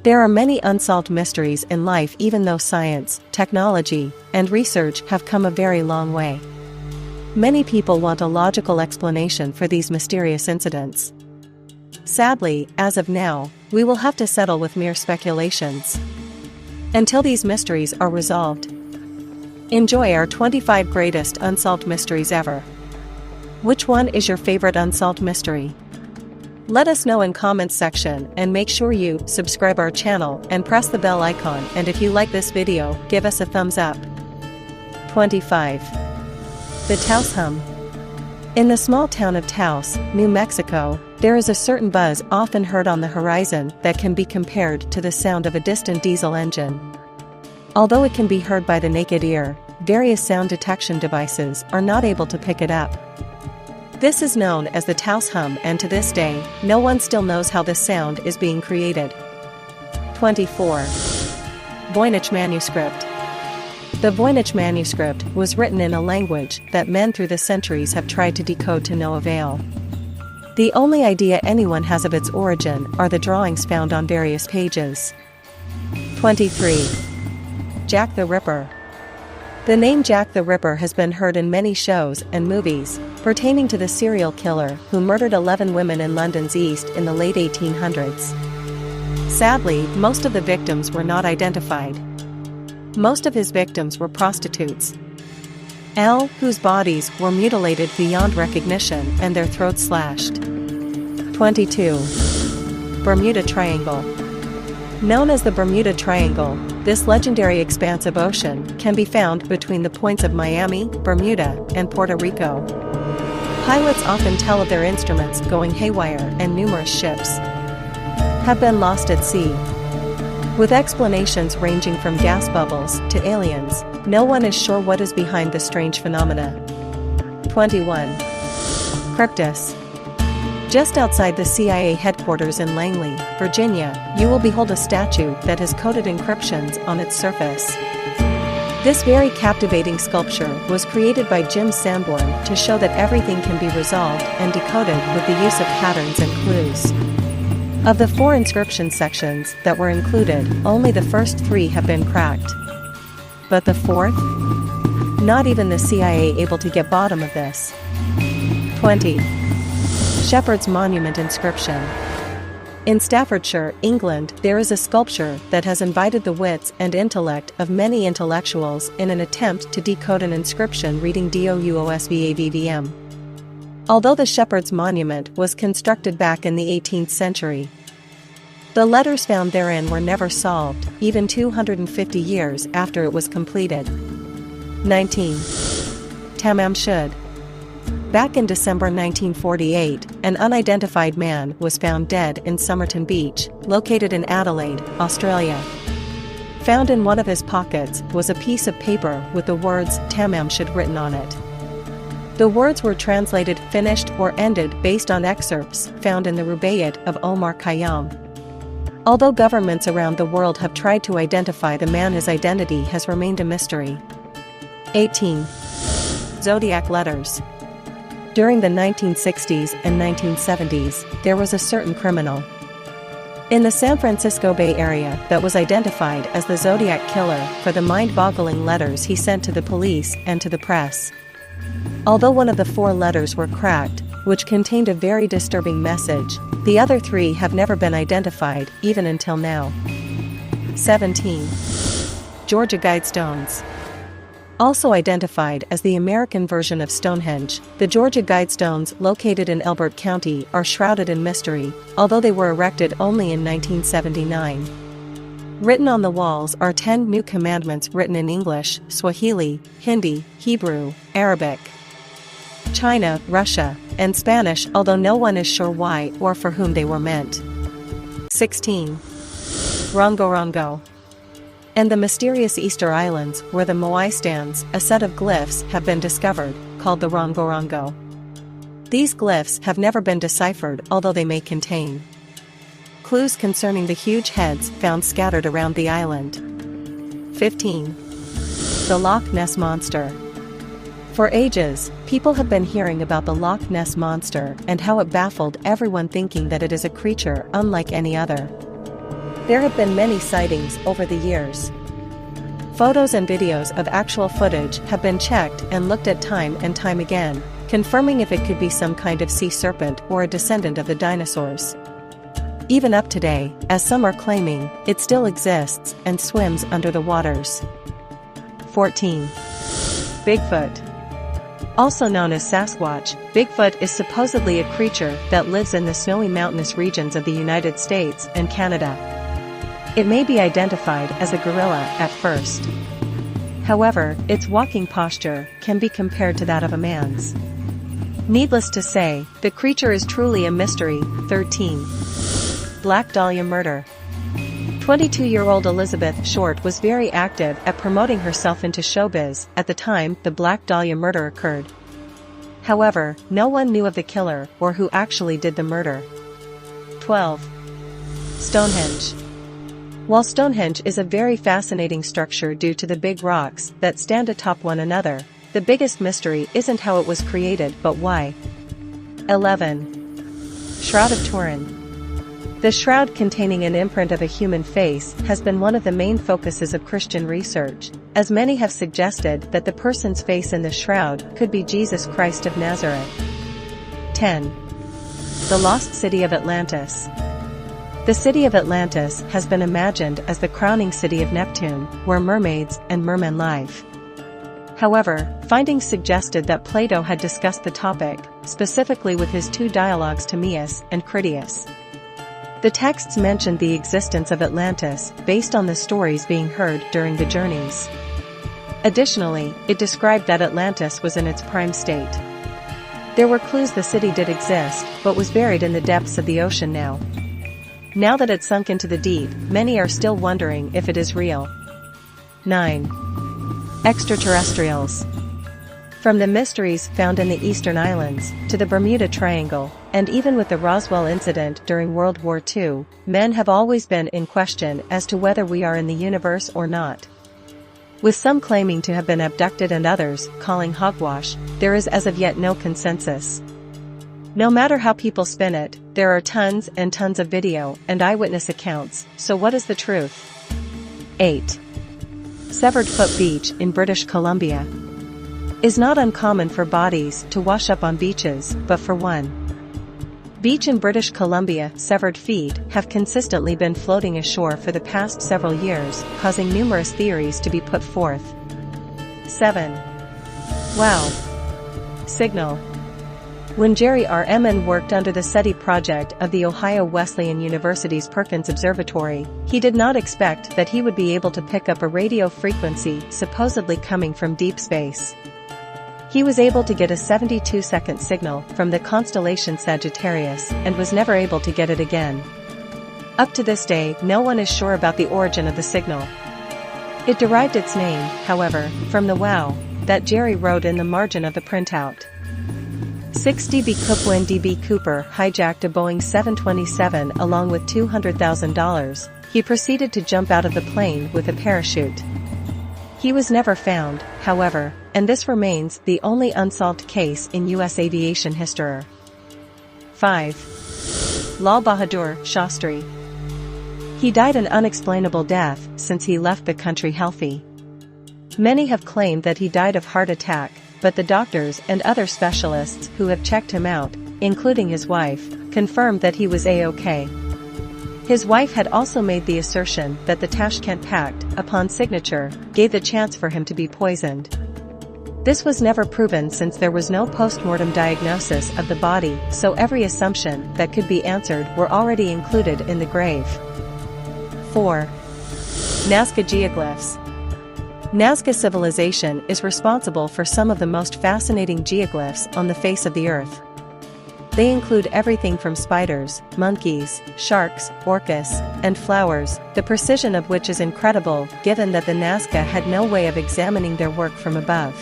There are many unsolved mysteries in life, even though science, technology, and research have come a very long way. Many people want a logical explanation for these mysterious incidents. Sadly, as of now, we will have to settle with mere speculations until these mysteries are resolved. Enjoy our 25 greatest unsolved mysteries ever. Which one is your favorite unsolved mystery? Let us know in comments section, and make sure you subscribe our channel and press the bell icon, and if you like this video, give us a thumbs up. 25. The Taos hum. In the small town of Taos, New Mexico, there is a certain buzz often heard on the horizon that can be compared to the sound of a distant diesel engine. Although it can be heard by the naked ear, various sound detection devices are not able to pick it up. This is known as the Taos hum, and to this day, no one still knows how this sound is being created. 24. Voynich manuscript. The Voynich manuscript was written in a language that men through the centuries have tried to decode to no avail. The only idea anyone has of its origin are the drawings found on various pages. 23. Jack the Ripper. The name Jack the Ripper has been heard in many shows and movies, pertaining to the serial killer who murdered 11 women in London's East in the late 1800s. Sadly, most of the victims were not identified. Most of his victims were prostitutes, whose bodies were mutilated beyond recognition and their throats slashed. 22. Bermuda Triangle. Known as the Bermuda Triangle, this legendary expanse of ocean can be found between the points of Miami, Bermuda, and Puerto Rico. Pilots often tell of their instruments going haywire, and numerous ships have been lost at sea. With explanations ranging from gas bubbles to aliens, no one is sure what is behind the strange phenomena. 21. Cryptis. Just outside the CIA headquarters in Langley, Virginia, you will behold a statue that has coded encryptions on its surface. This very captivating sculpture was created by Jim Sanborn to show that everything can be resolved and decoded with the use of patterns and clues. Of the 4 inscription sections that were included, only the first 3 have been cracked. But the 4th? Not even the CIA able to get bottom of this. 20. Shepherd's Monument inscription. In Staffordshire, England, there is a sculpture that has invited the wits and intellect of many intellectuals in an attempt to decode an inscription reading DOUOSVAVVM. Although the Shepherd's Monument was constructed back in the 18th century, the letters found therein were never solved, even 250 years after it was completed. 19. Tamam Shud. Back in December 1948, an unidentified man was found dead in Somerton Beach, located in Adelaide, Australia. Found in one of his pockets was a piece of paper with the words Tamam Shud written on it. The words were translated finished or ended based on excerpts found in the Rubaiyat of Omar Khayyam. Although governments around the world have tried to identify the man, his identity has remained a mystery. 18. Zodiac letters. During the 1960s and 1970s, there was a certain criminal in the San Francisco Bay Area that was identified as the Zodiac killer for the mind-boggling letters he sent to the police and to the press. Although one of the 4 letters were cracked, which contained a very disturbing message, the other 3 have never been identified, even until now. 17. Georgia Guidestones. Also identified as the American version of Stonehenge, the Georgia Guidestones located in Elbert County are shrouded in mystery, although they were erected only in 1979. Written on the walls are 10 new commandments written in English, Swahili, Hindi, Hebrew, Arabic, China, Russia, and Spanish, although no one is sure why or for whom they were meant. 16. Rongo Rongo. And the mysterious Easter Islands where the Moai stands, a set of glyphs have been discovered, called the Rongo Rongo. These glyphs have never been deciphered, although they may contain clues concerning the huge heads found scattered around the island. 15. The Loch Ness Monster. For ages, people have been hearing about the Loch Ness Monster and how it baffled everyone, thinking that it is a creature unlike any other. There have been many sightings over the years. Photos and videos of actual footage have been checked and looked at time and time again, confirming if it could be some kind of sea serpent or a descendant of the dinosaurs. Even up today, as some are claiming, it still exists and swims under the waters. 14. Bigfoot. Also known as Sasquatch, Bigfoot is supposedly a creature that lives in the snowy mountainous regions of the United States and Canada. It may be identified as a gorilla at first. However, its walking posture can be compared to that of a man's. Needless to say, the creature is truly a mystery. 13. Black Dahlia murder. 22-year-old Elizabeth Short was very active at promoting herself into showbiz at the time the Black Dahlia murder occurred. However, no one knew of the killer or who actually did the murder. 12. Stonehenge. While Stonehenge is a very fascinating structure due to the big rocks that stand atop one another, the biggest mystery isn't how it was created but why. 11. Shroud of Turin. The shroud containing an imprint of a human face has been one of the main focuses of Christian research, as many have suggested that the person's face in the shroud could be Jesus Christ of Nazareth. 10. The lost city of Atlantis. The city of Atlantis has been imagined as the crowning city of Neptune, where mermaids and mermen live. However, findings suggested that Plato had discussed the topic, specifically with his two dialogues Timaeus and Critias. The texts mentioned the existence of Atlantis based on the stories being heard during the journeys. Additionally, it described that Atlantis was in its prime state. There were clues the city did exist, but was buried in the depths of the ocean now. Now that it's sunk into the deep, many are still wondering if it is real. 9. Extraterrestrials. From the mysteries found in the Eastern Islands, to the Bermuda Triangle, and even with the Roswell incident during World War II, men have always been in question as to whether we are in the universe or not. With some claiming to have been abducted and others calling hogwash, there is as of yet no consensus. No matter how people spin it, there are tons and tons of video and eyewitness accounts, so what is the truth? 8. Severed Foot Beach in British Columbia. Is not uncommon for bodies to wash up on beaches, but for one beach in British Columbia, severed feet have consistently been floating ashore for the past several years, causing numerous theories to be put forth. 7. Wow signal. When Jerry R. Emmon worked under the SETI project of the Ohio Wesleyan University's Perkins Observatory, he did not expect that he would be able to pick up a radio frequency supposedly coming from deep space. He was able to get a 72-second signal from the constellation Sagittarius and was never able to get it again. Up to this day, no one is sure about the origin of the signal. It derived its name, however, from the wow that Jerry wrote in the margin of the printout. 6 DB Cooper. When DB Cooper hijacked a Boeing 727 along with $200,000, he proceeded to jump out of the plane with a parachute. He was never found, however, and this remains the only unsolved case in U.S. aviation history. 5. Lal Bahadur Shastri. He died an unexplainable death since he left the country healthy. Many have claimed that he died of heart attack, but the doctors and other specialists who have checked him out, including his wife, confirmed that he was A-OK. His wife had also made the assertion that the Tashkent Pact, upon signature, gave the chance for him to be poisoned. This was never proven since there was no post-mortem diagnosis of the body, so every assumption that could be answered were already included in the grave. 4. Nascogeographs. Nazca civilization is responsible for some of the most fascinating geoglyphs on the face of the earth. They include everything from spiders, monkeys, sharks, orcas, and flowers, the precision of which is incredible given that the Nazca had no way of examining their work from above.